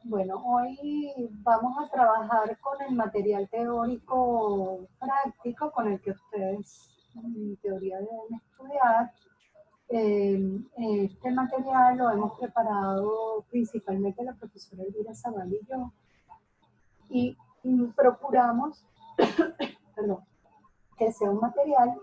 Bueno, hoy vamos a trabajar con el material teórico práctico con el que ustedes en teoría deben estudiar. Este material lo hemos preparado principalmente la profesora Elvira Zaval y yo, y procuramos, perdón, que sea un material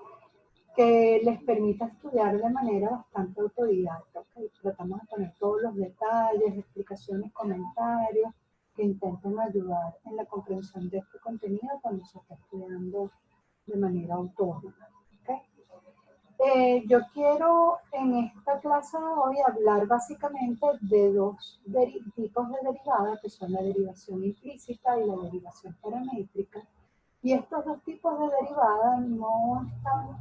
que les permita estudiar de manera bastante autodidacta. ¿Okay? Tratamos de poner todos los detalles, explicaciones, comentarios que intenten ayudar en la comprensión de este contenido cuando se está estudiando de manera autónoma. ¿Okay? Yo quiero en esta clase de hoy hablar básicamente de dos tipos de derivadas, que son la derivación implícita y la derivación paramétrica. Y estos dos tipos de derivadas no están,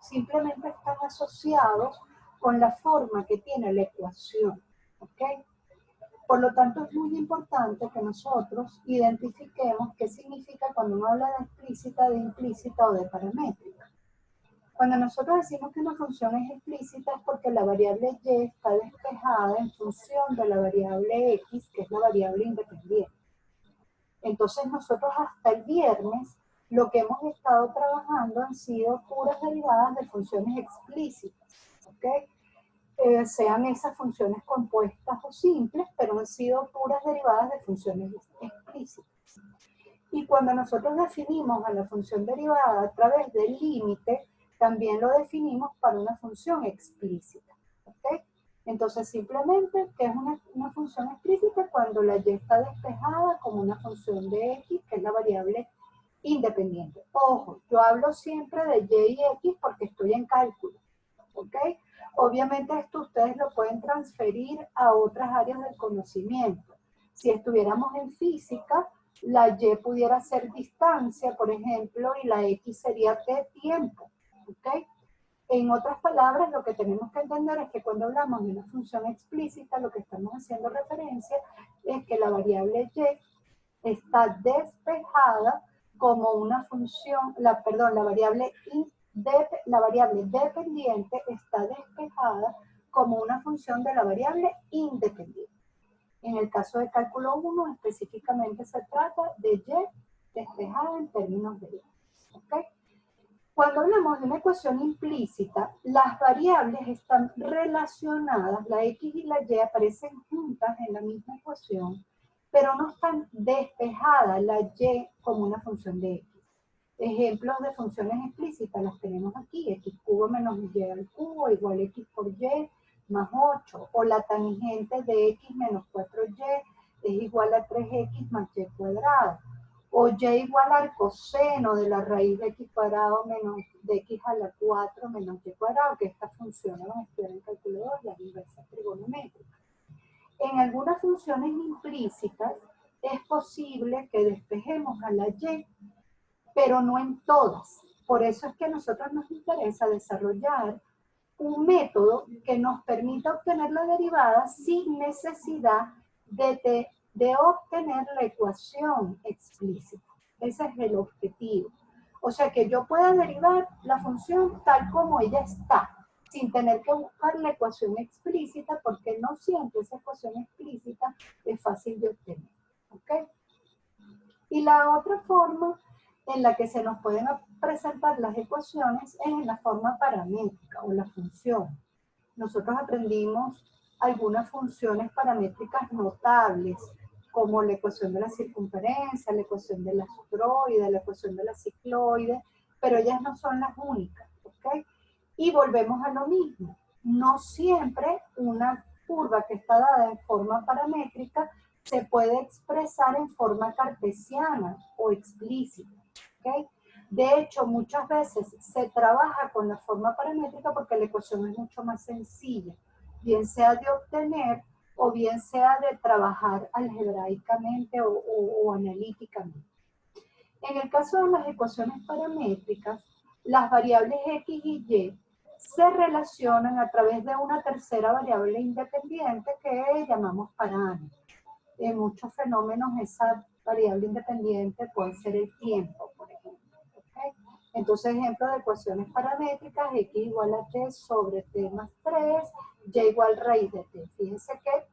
simplemente están asociados con la forma que tiene la ecuación. ¿Ok? Por lo tanto, es muy importante que nosotros identifiquemos qué significa cuando uno habla de explícita, de implícita o de paramétrica. Cuando nosotros decimos que una función es explícita es porque la variable y está despejada en función de la variable x, que es la variable independiente. Entonces nosotros hasta el viernes lo que hemos estado trabajando han sido puras derivadas de funciones explícitas, ¿ok? Sean esas funciones compuestas o simples, pero han sido puras derivadas de funciones explícitas. Y cuando nosotros definimos a la función derivada a través del límite, también lo definimos para una función explícita, ¿ok? Entonces, simplemente, ¿qué es una función explícita? Cuando la y está despejada como una función de x, que es la variable independiente. Ojo, yo hablo siempre de y y x porque estoy en cálculo, ¿ok? Obviamente esto ustedes lo pueden transferir a otras áreas del conocimiento. Si estuviéramos en física, la y pudiera ser distancia, por ejemplo, y la x sería t tiempo, ¿ok? En otras palabras, lo que tenemos que entender es que cuando hablamos de una función explícita, lo que estamos haciendo referencia es que la variable y está despejada como una función, la variable dependiente está despejada como una función de la variable independiente. En el caso de cálculo 1, específicamente se trata de y despejada en términos de y. ¿Okay? Cuando hablamos de una ecuación implícita, las variables están relacionadas, la x y la y aparecen juntas en la misma ecuación, pero no están despejadas la y como una función de x. Ejemplos de funciones explícitas las tenemos aquí, x cubo menos y al cubo igual a x por y más 8, o la tangente de x menos 4y es igual a 3x más y cuadrado, o y igual al coseno de la raíz de x cuadrado menos de x a la 4 menos y cuadrado, que esta función la vamos a estudiar en cálculo 2, las inversas trigonométricas. En algunas funciones implícitas es posible que despejemos a la y, pero no en todas. Por eso es que a nosotros nos interesa desarrollar un método que nos permita obtener la derivada sin necesidad de obtener la ecuación explícita. Ese es el objetivo. O sea, que yo pueda derivar la función tal como ella está, sin tener que buscar la ecuación explícita, porque no siempre esa ecuación explícita es fácil de obtener. ¿Ok? Y la otra forma en la que se nos pueden presentar las ecuaciones es en la forma paramétrica o la función. Nosotros aprendimos algunas funciones paramétricas notables, como la ecuación de la circunferencia, la ecuación del astroide, la ecuación de la cicloide, pero ellas no son las únicas, ¿ok? Y volvemos a lo mismo. No siempre una curva que está dada en forma paramétrica se puede expresar en forma cartesiana o explícita, ¿ok? De hecho, muchas veces se trabaja con la forma paramétrica porque la ecuación es mucho más sencilla, bien sea de obtener o bien sea de trabajar algebraicamente o analíticamente. En el caso de las ecuaciones paramétricas, las variables x y y se relacionan a través de una tercera variable independiente que llamamos parámetro. En muchos fenómenos esa variable independiente puede ser el tiempo, por ejemplo. ¿Okay? Entonces, ejemplo de ecuaciones paramétricas, x igual a t sobre t más 3, y igual raíz de t. Fíjense que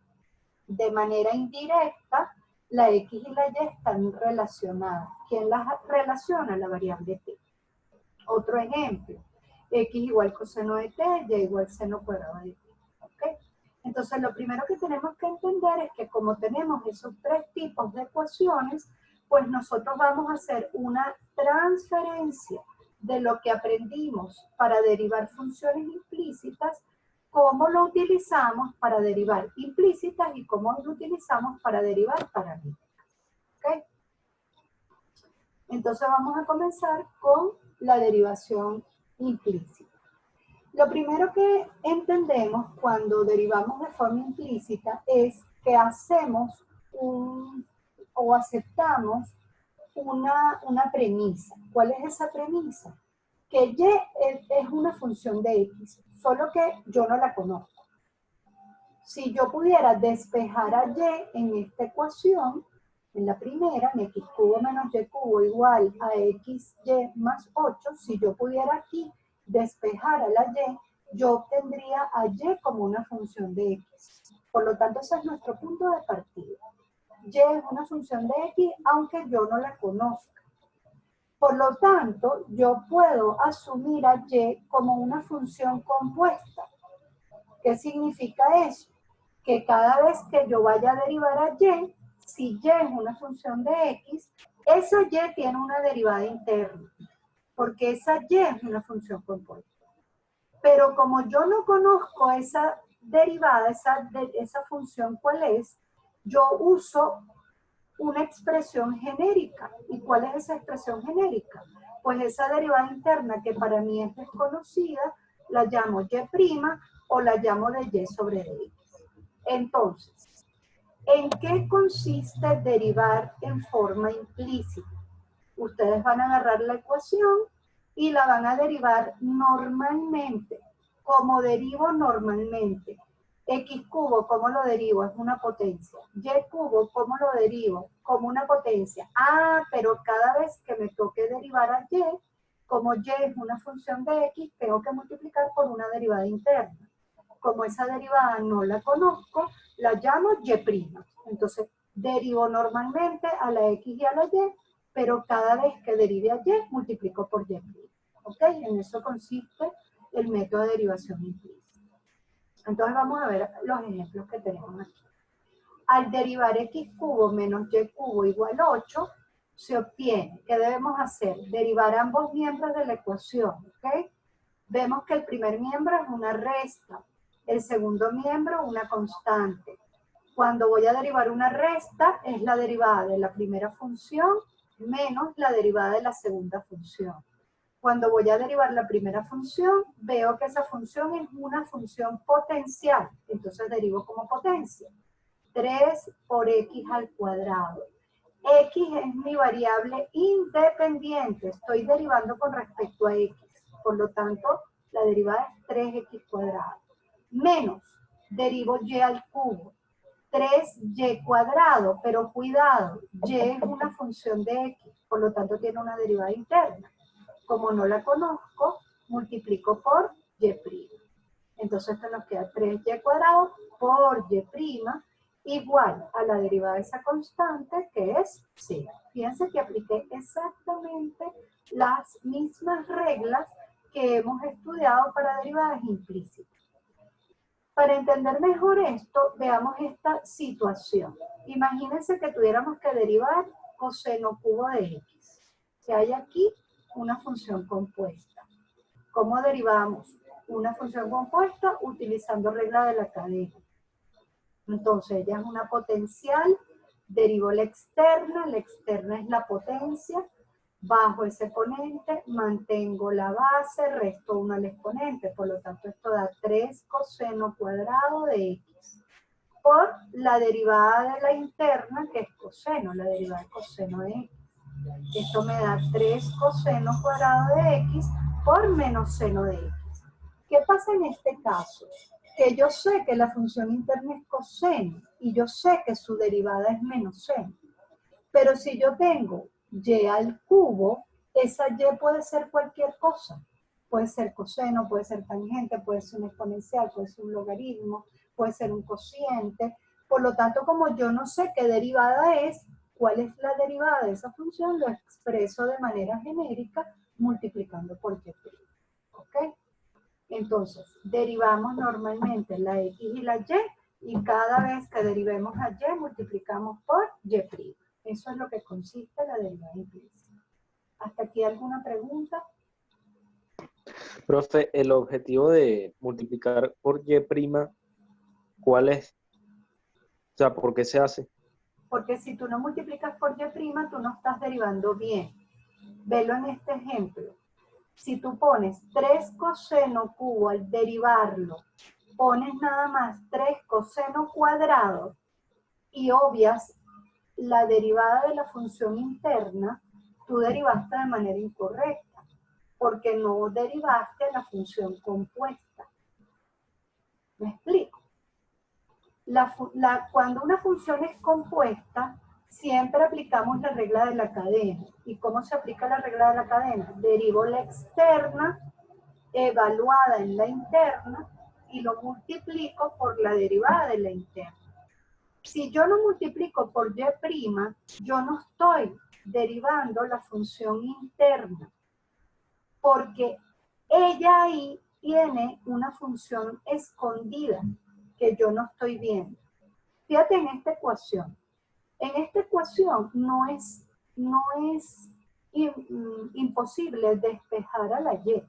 De manera indirecta, la X y la Y están relacionadas. ¿Quién las relaciona? La variable T. Otro ejemplo, X igual coseno de T, Y igual seno cuadrado de T. ¿Okay? Entonces, lo primero que tenemos que entender es que como tenemos esos tres tipos de ecuaciones, pues nosotros vamos a hacer una transferencia de lo que aprendimos para derivar funciones implícitas, cómo lo utilizamos para derivar implícitas y cómo lo utilizamos para derivar parámetros. ¿Okay? Entonces vamos a comenzar con la derivación implícita. Lo primero que entendemos cuando derivamos de forma implícita es que hacemos o aceptamos una premisa. ¿Cuál es esa premisa? Que Y es una función de X, solo que yo no la conozco. Si yo pudiera despejar a Y en esta ecuación, en la primera, en X cubo menos Y cubo igual a XY más 8, si yo pudiera aquí despejar a la Y, yo obtendría a Y como una función de X. Por lo tanto, ese es nuestro punto de partida. Y es una función de X, aunque yo no la conozca. Por lo tanto, yo puedo asumir a Y como una función compuesta. ¿Qué significa eso? Que cada vez que yo vaya a derivar a Y, si Y es una función de X, esa Y tiene una derivada interna, porque esa Y es una función compuesta. Pero como yo no conozco esa derivada, esa función cuál es, yo uso una expresión genérica. ¿Y cuál es esa expresión genérica? Pues esa derivada interna que para mí es desconocida, la llamo Y' o la llamo de Y sobre X. Entonces, ¿en qué consiste derivar en forma implícita? Ustedes van a agarrar la ecuación y la van a derivar normalmente. ¿Cómo derivo normalmente? X cubo, ¿cómo lo derivo? Es una potencia. Y cubo, ¿cómo lo derivo? Como una potencia. Ah, pero cada vez que me toque derivar a Y, como Y es una función de X, tengo que multiplicar por una derivada interna. Como esa derivada no la conozco, la llamo Y'. Entonces, derivo normalmente a la X y a la Y, pero cada vez que derive a Y, multiplico por Y'. ¿Ok? En eso consiste el método de derivación implícita. Entonces vamos a ver los ejemplos que tenemos aquí. Al derivar X cubo menos Y cubo igual 8, se obtiene, ¿qué debemos hacer? Derivar ambos miembros de la ecuación, ¿ok? Vemos que el primer miembro es una resta, el segundo miembro una constante. Cuando voy a derivar una resta, es la derivada de la primera función menos la derivada de la segunda función. Cuando voy a derivar la primera función, veo que esa función es una función potencial, entonces derivo como potencia. 3 por X al cuadrado. X es mi variable independiente, estoy derivando con respecto a X, por lo tanto, la derivada es 3X cuadrado. Menos, derivo Y al cubo. 3Y cuadrado, pero cuidado, Y es una función de X, por lo tanto tiene una derivada interna. Como no la conozco, multiplico por Y'. Entonces esto nos queda 3Y cuadrado por Y' igual a la derivada de esa constante, que es 0. Fíjense que apliqué exactamente las mismas reglas que hemos estudiado para derivadas implícitas. Para entender mejor esto, veamos esta situación. Imagínense que tuviéramos que derivar coseno cubo de X. Que hay aquí una función compuesta. ¿Cómo derivamos una función compuesta? Utilizando regla de la cadena. Entonces, ella es una potencial, derivo la externa es la potencia, bajo ese exponente, mantengo la base, resto 1 al exponente, por lo tanto esto da 3 coseno cuadrado de X, por la derivada de la interna, que es coseno, la derivada de coseno de X. Esto me da 3 coseno cuadrado de X por menos seno de X. ¿Qué pasa en este caso? Que yo sé que la función interna es coseno y yo sé que su derivada es menos seno. Pero si yo tengo Y al cubo, esa Y puede ser cualquier cosa. Puede ser coseno, puede ser tangente, puede ser un exponencial, puede ser un logaritmo, puede ser un cociente. Por lo tanto, como yo no sé qué derivada es, cuál es la derivada de esa función, lo expreso de manera genérica multiplicando por y'. ¿Ok? Entonces, derivamos normalmente la x y la y cada vez que derivemos a y multiplicamos por y'. Eso es lo que consiste la derivada implícita. ¿Hasta aquí alguna pregunta? Profe, el objetivo de multiplicar por y', ¿cuál es? O sea, ¿por qué se hace? Porque si tú no multiplicas por y', tú no estás derivando bien. Velo en este ejemplo. Si tú pones 3 coseno cubo al derivarlo, pones nada más 3 coseno cuadrado y obvias la derivada de la función interna, tú derivaste de manera incorrecta, porque no derivaste la función compuesta. ¿Me explico? Cuando una función es compuesta, siempre aplicamos la regla de la cadena. ¿Y cómo se aplica la regla de la cadena? Derivo la externa evaluada en la interna y lo multiplico por la derivada de la interna. Si yo no multiplico por y', yo no estoy derivando la función interna, porque ella ahí tiene una función escondida que yo no estoy viendo. Fíjate en esta ecuación. En esta ecuación no es imposible despejar a la y.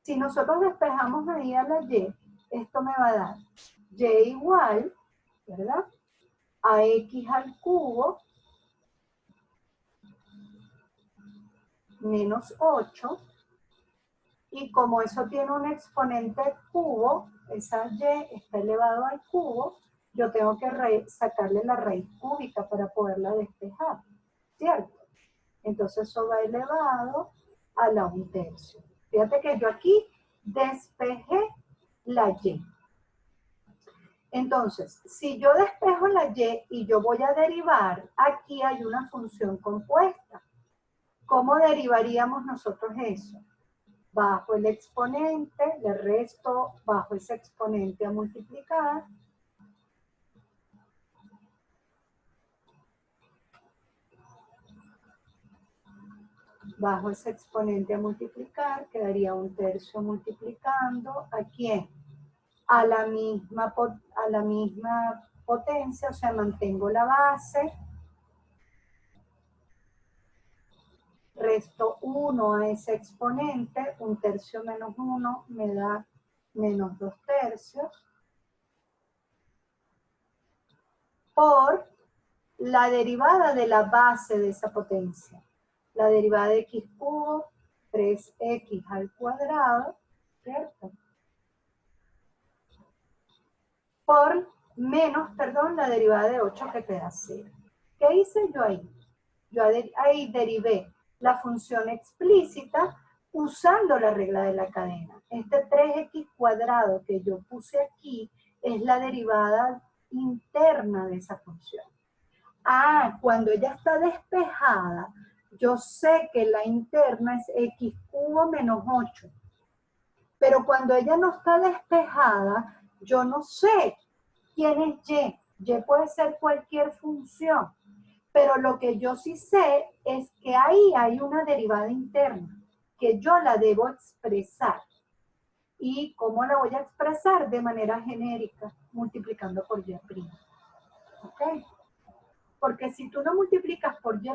Si nosotros despejamos ahí a la y, esto me va a dar y igual, ¿verdad?, a x al cubo menos 8, y como eso tiene un exponente cubo, esa y está elevado al cubo, yo tengo que sacarle la raíz cúbica para poderla despejar, ¿cierto? Entonces eso va elevado a la 1/3. Fíjate que yo aquí despejé la y. Entonces, si yo despejo la y yo voy a derivar, aquí hay una función compuesta. ¿Cómo derivaríamos nosotros eso? Bajo el exponente, le resto bajo ese exponente a multiplicar. Bajo ese exponente a multiplicar, quedaría 1/3 multiplicando. ¿A quién? A la misma potencia, o sea, mantengo la base. Resto 1 a ese exponente, 1/3 menos 1 me da menos 2/3, por la derivada de la base de esa potencia. La derivada de x cubo, 3x al cuadrado, ¿cierto? Por menos, perdón, la derivada de 8 que queda 0. ¿Qué hice yo ahí? Yo ahí derivé la función explícita usando la regla de la cadena. Este 3x cuadrado que yo puse aquí es la derivada interna de esa función. Cuando ella está despejada, yo sé que la interna es x cubo menos 8. Pero cuando ella no está despejada, yo no sé quién es y. Y puede ser cualquier función. Pero lo que yo sí sé es que ahí hay una derivada interna, que yo la debo expresar. ¿Y cómo la voy a expresar? De manera genérica, multiplicando por y'. ¿Ok? Porque si tú no multiplicas por y',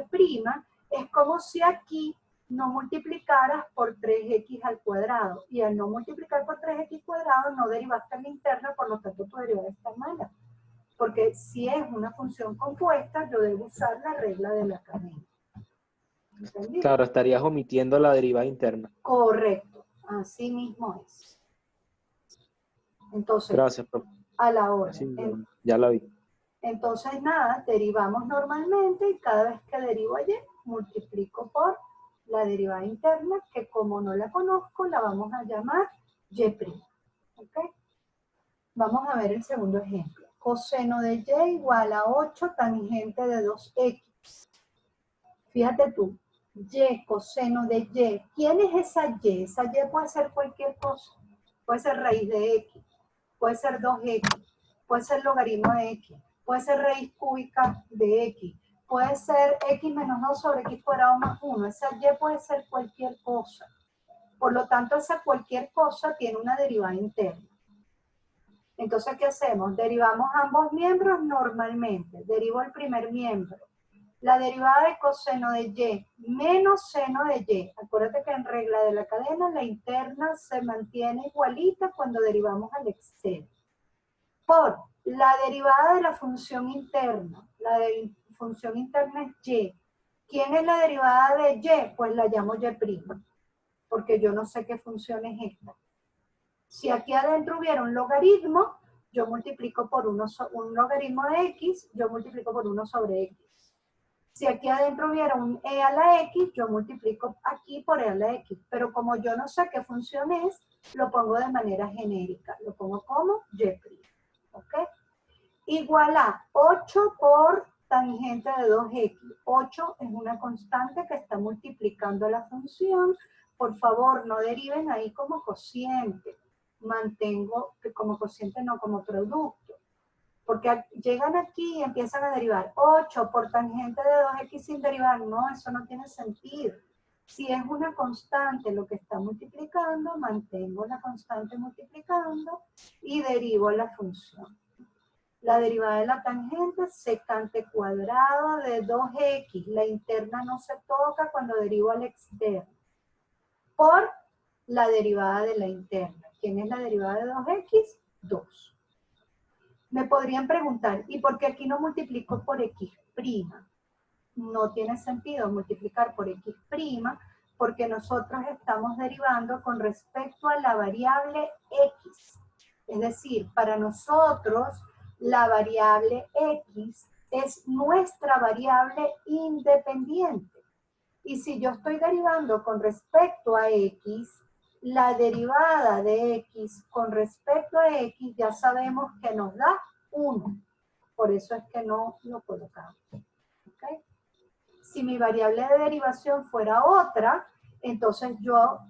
es como si aquí no multiplicaras por 3x al cuadrado. Y al no multiplicar por 3x cuadrado, no derivaste la interna, por lo tanto tu derivada está mala. Porque si es una función compuesta, yo debo usar la regla de la cadena. ¿Entendido? Claro, estarías omitiendo la derivada interna. Correcto, así mismo es. Entonces, gracias, profe. A la hora. Sí, ya la vi. Entonces, nada, derivamos normalmente y cada vez que derivo y, multiplico por la derivada interna, que como no la conozco, la vamos a llamar y'. ¿Ok? Vamos a ver el segundo ejemplo. Coseno de y igual a 8 tangente de 2x. Fíjate tú, y coseno de y. ¿Quién es esa y? Esa y puede ser cualquier cosa. Puede ser raíz de x, puede ser 2x, puede ser logaritmo de x, puede ser raíz cúbica de x, puede ser x menos 2 sobre x cuadrado más 1, esa y puede ser cualquier cosa. Por lo tanto, esa cualquier cosa tiene una derivada interna. Entonces, ¿qué hacemos? Derivamos ambos miembros normalmente. Derivo el primer miembro. La derivada de coseno de y menos seno de y. Acuérdate que en regla de la cadena la interna se mantiene igualita cuando derivamos al externo. Por la derivada de la función interna. Función interna es y. ¿Quién es la derivada de y? Pues la llamo y', porque yo no sé qué función es esta. Si aquí adentro hubiera un logaritmo, yo multiplico por un logaritmo de x, yo multiplico por 1 sobre x. Si aquí adentro hubiera un e a la x, yo multiplico aquí por e a la x. Pero como yo no sé qué función es, lo pongo de manera genérica. Lo pongo como y'. ¿Ok? Igual a 8 por tangente de 2x. 8 es una constante que está multiplicando la función. Por favor, no deriven ahí como cociente. Mantengo, como cociente no, como producto. Porque llegan aquí y empiezan a derivar 8 por tangente de 2x sin derivar. No, eso no tiene sentido. Si es una constante lo que está multiplicando, mantengo la constante multiplicando y derivo la función. La derivada de la tangente, secante cuadrado de 2x. La interna no se toca cuando derivo al externo. Por la derivada de la interna. ¿Quién es la derivada de 2x? 2. Me podrían preguntar, ¿y por qué aquí no multiplico por x'? No tiene sentido multiplicar por x', porque nosotros estamos derivando con respecto a la variable x. Es decir, para nosotros la variable x es nuestra variable independiente. Y si yo estoy derivando con respecto a x, la derivada de x con respecto a x ya sabemos que nos da 1. Por eso es que no lo colocamos. ¿Okay? Si mi variable de derivación fuera otra, entonces yo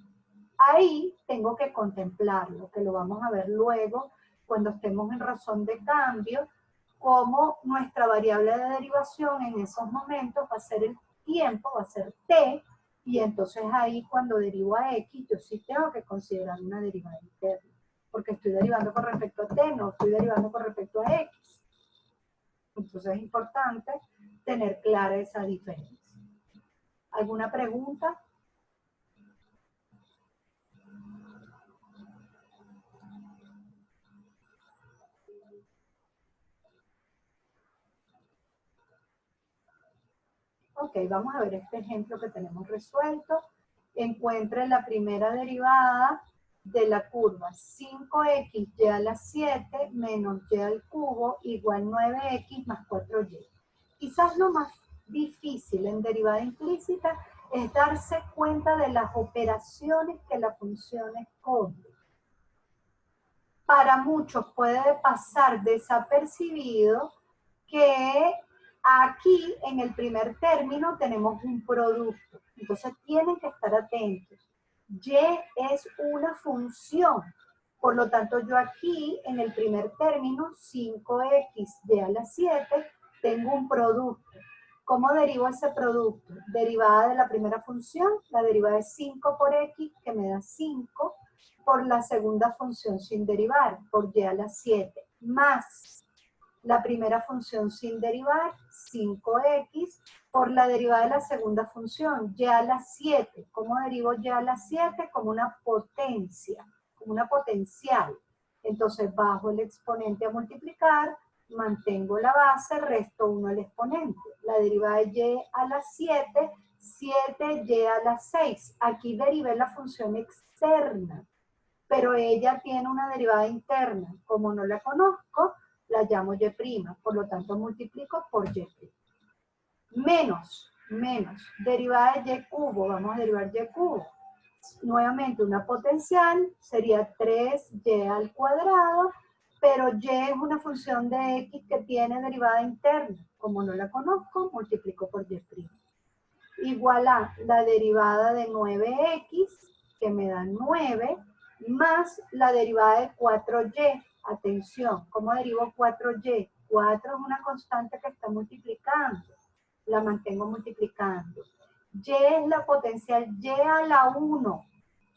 ahí tengo que contemplarlo, que lo vamos a ver luego cuando estemos en razón de cambio, como nuestra variable de derivación en esos momentos va a ser el tiempo, va a ser t, y entonces ahí cuando derivo a x, yo sí tengo que considerar una derivada interna, porque estoy derivando con respecto a t, no estoy derivando con respecto a x. Entonces es importante tener clara esa diferencia. ¿Alguna pregunta? Ok, vamos a ver este ejemplo que tenemos resuelto. Encuentre la primera derivada de la curva 5x a la 7 menos y al cubo igual 9x más 4y. Quizás lo más difícil en derivada implícita es darse cuenta de las operaciones que la función esconde. Para muchos puede pasar desapercibido que aquí en el primer término tenemos un producto. Entonces tienen que estar atentos. Y es una función. Por lo tanto, yo aquí en el primer término, 5x a la 7, tengo un producto. ¿Cómo derivo ese producto? Derivada de la primera función, la derivada de 5 por x, que me da 5, por la segunda función sin derivar, por y a la 7, más la primera función sin derivar, 5x, por la derivada de la segunda función, y a la 7. ¿Cómo derivo y a la 7? Como una potencia, como una potencial. Entonces bajo el exponente a multiplicar, mantengo la base, resto 1 al exponente. La derivada de y a la 7, 7y a la 6. Aquí derivé la función externa, pero ella tiene una derivada interna. Como no la conozco, la llamo y', por lo tanto multiplico por y'. Menos, derivada de y cubo, vamos a derivar y cubo. Nuevamente una potencial, sería 3y al cuadrado, pero y es una función de x que tiene derivada interna. Como no la conozco, multiplico por y'. Igual a la derivada de 9x, que me da 9, más la derivada de 4y. Atención, ¿cómo derivo 4y? 4 es una constante que está multiplicando. La mantengo multiplicando. Y es la potencial y a la 1.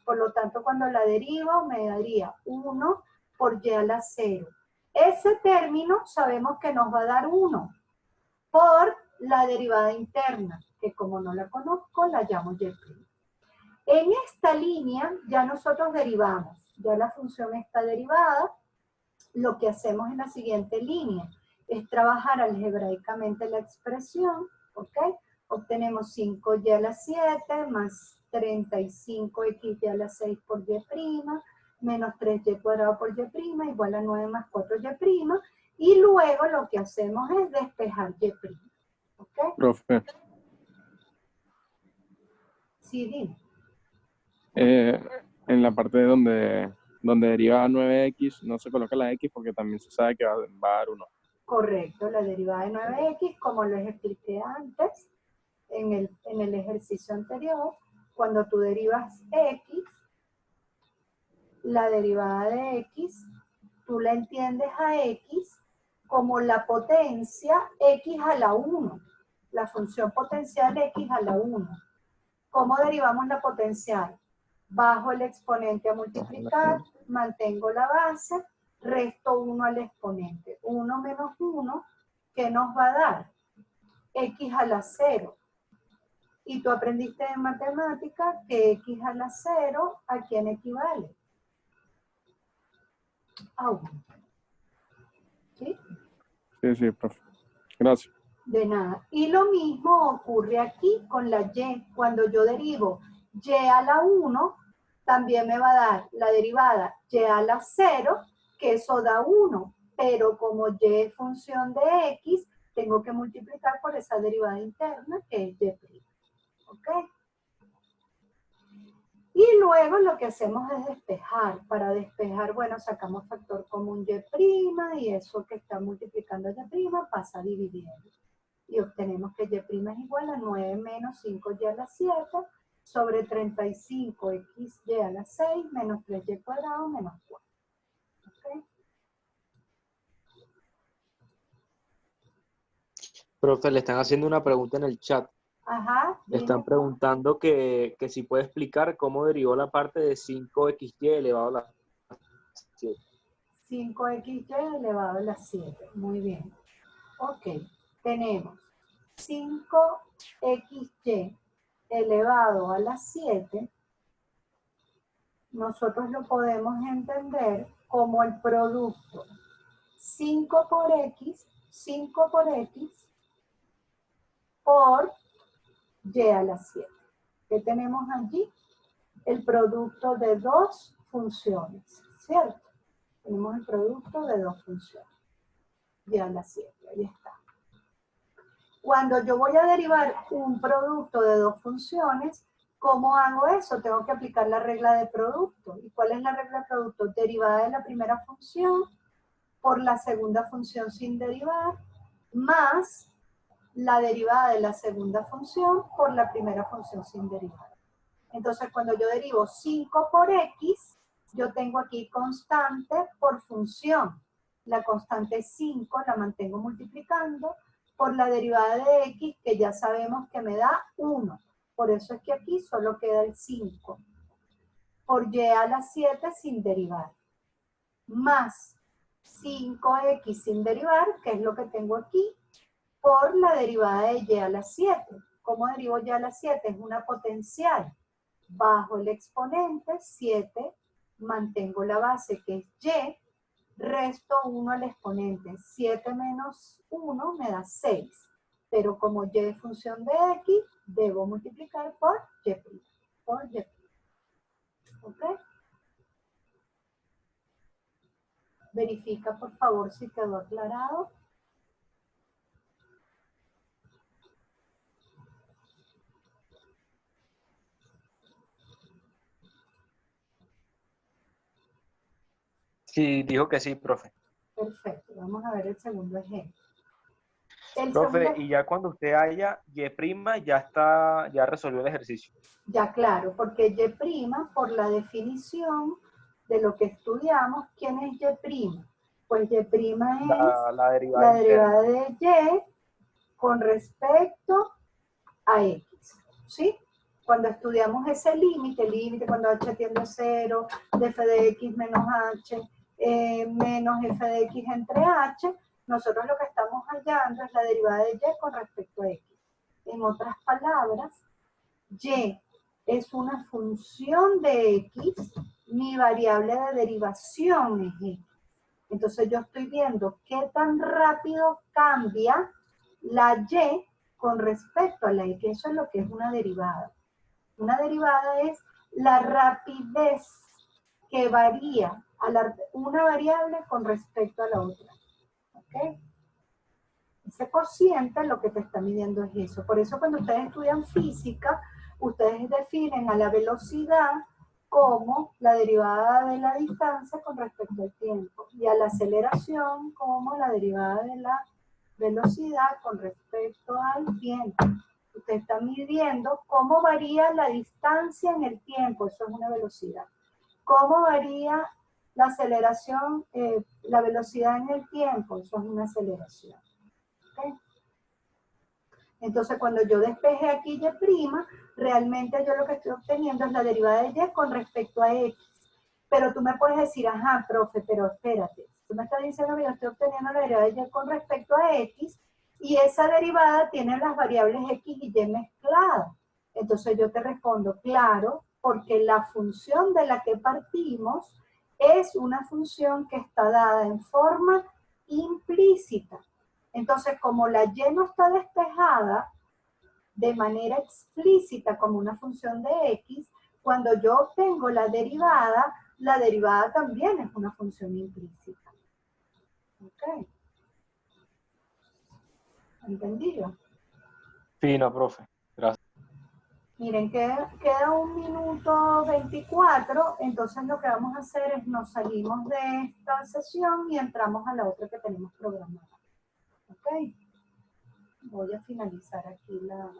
Por lo tanto, cuando la derivo, me daría 1 por y a la 0. Ese término sabemos que nos va a dar 1 por la derivada interna, que como no la conozco, la llamo y'. En esta línea ya nosotros derivamos, ya la función está derivada. Lo que hacemos en la siguiente línea es trabajar algebraicamente la expresión, ¿ok? Obtenemos 5y a la 7 más 35x a la 6 por y', menos 3y cuadrado por y', igual a 9 más 4y', y luego lo que hacemos es despejar y', ¿ok? Profe, Sí, dime. en la parte donde deriva 9x, no se coloca la x porque también se sabe que va a dar 1. Correcto, la derivada de 9x, como les expliqué antes, en el ejercicio anterior, cuando tú derivas x, la derivada de x, tú la entiendes a x como la potencia x a la 1, la función potencial x a la 1. ¿Cómo derivamos la potencial? Bajo el exponente a multiplicar, mantengo la base, resto 1 al exponente. 1 menos 1, ¿qué nos va a dar? X a la 0. Y tú aprendiste en matemática que x a la 0, ¿a quién equivale? A 1. ¿Sí? Sí, profe. Gracias. De nada. Y lo mismo ocurre aquí con la y. Cuando yo derivo y a la 1, también me va a dar la derivada y a la 0, que eso da 1. Pero como y es función de x, tengo que multiplicar por esa derivada interna, que es y'. ¿Ok? Y luego lo que hacemos es despejar. Para despejar, bueno, sacamos factor común y', y eso que está multiplicando y' pasa dividiendo. Y obtenemos que y' es igual a 9 menos 5y a la 7 sobre 35xy a la 6 menos 3y cuadrado menos 4. ¿Okay? Profe, le están haciendo una pregunta en el chat. Ajá. Le están preguntando que si puede explicar cómo derivó la parte de 5xy elevado a la 7. 5xy elevado a la 7. Muy bien. Ok. Tenemos 5xy elevado a la 7. Nosotros lo podemos entender como el producto 5 por x por y a la 7. ¿Qué tenemos allí? El producto de dos funciones, ¿cierto? Tenemos el producto de dos funciones. Y a la 7, ahí está. Cuando yo voy a derivar un producto de dos funciones, ¿cómo hago eso? Tengo que aplicar la regla de producto. ¿Y cuál es la regla de producto? Derivada de la primera función por la segunda función sin derivar, más la derivada de la segunda función por la primera función sin derivar. Entonces, cuando yo derivo 5 por x, yo tengo aquí constante por función. La constante 5 la mantengo multiplicando por la derivada de x, que ya sabemos que me da 1. Por eso es que aquí solo queda el 5. Por y a la 7 sin derivar. Más 5x sin derivar, que es lo que tengo aquí, por la derivada de y a la 7. ¿Cómo derivo y a la 7? Es una potencial. Bajo el exponente 7, mantengo la base que es y, resto 1 al exponente. 7 menos 1 me da 6. Pero como y es función de x, debo multiplicar por y'. ¿Ok? Verifica, por favor, si quedó aclarado. Sí, dijo que sí, profe. Perfecto. Vamos a ver el segundo ejemplo. Profe, y ya cuando usted haya y', ya resolvió el ejercicio. Ya claro, porque y', por la definición de lo que estudiamos, ¿quién es y'? Pues Y' es la derivada la interna. derivada de Y con respecto a X, ¿sí? Cuando estudiamos ese límite cuando h tiende a 0, de f de x menos h, menos f de x entre h, nosotros lo que estamos hallando es la derivada de Y con respecto a X. En otras palabras, Y es una función de X, mi variable de derivación es X. Entonces yo estoy viendo qué tan rápido cambia la Y con respecto a la X. Eso es lo que es una derivada. Una derivada es la rapidez que varía una variable con respecto a la otra. ¿Ok? Ese cociente lo que te está midiendo es eso. Por eso cuando ustedes estudian física, ustedes definen a la velocidad como la derivada de la distancia con respecto al tiempo y a la aceleración como la derivada de la velocidad con respecto al tiempo. Usted está midiendo cómo varía la distancia en el tiempo, eso es una velocidad. Cómo varía la aceleración, la velocidad en el tiempo, eso es una aceleración. ¿Okay? Entonces, cuando yo despeje aquí Y', realmente yo lo que estoy obteniendo es la derivada de Y con respecto a X. Pero tú me puedes decir, ajá, profe, pero espérate. Tú me estás diciendo que yo estoy obteniendo la derivada de Y con respecto a X y esa derivada tiene las variables X y Y mezcladas. Entonces yo te respondo, claro, porque la función de la que partimos es una función que está dada en forma implícita. Entonces, como la Y no está despejada de manera explícita como una función de X, cuando yo obtengo la derivada también es una función implícita. ¿Ok? ¿Entendido? Fino, profe. Gracias. Miren, queda 1 minuto 24, entonces lo que vamos a hacer es nos salimos de esta sesión y entramos a la otra que tenemos programada. ¿Ok? Voy a finalizar aquí la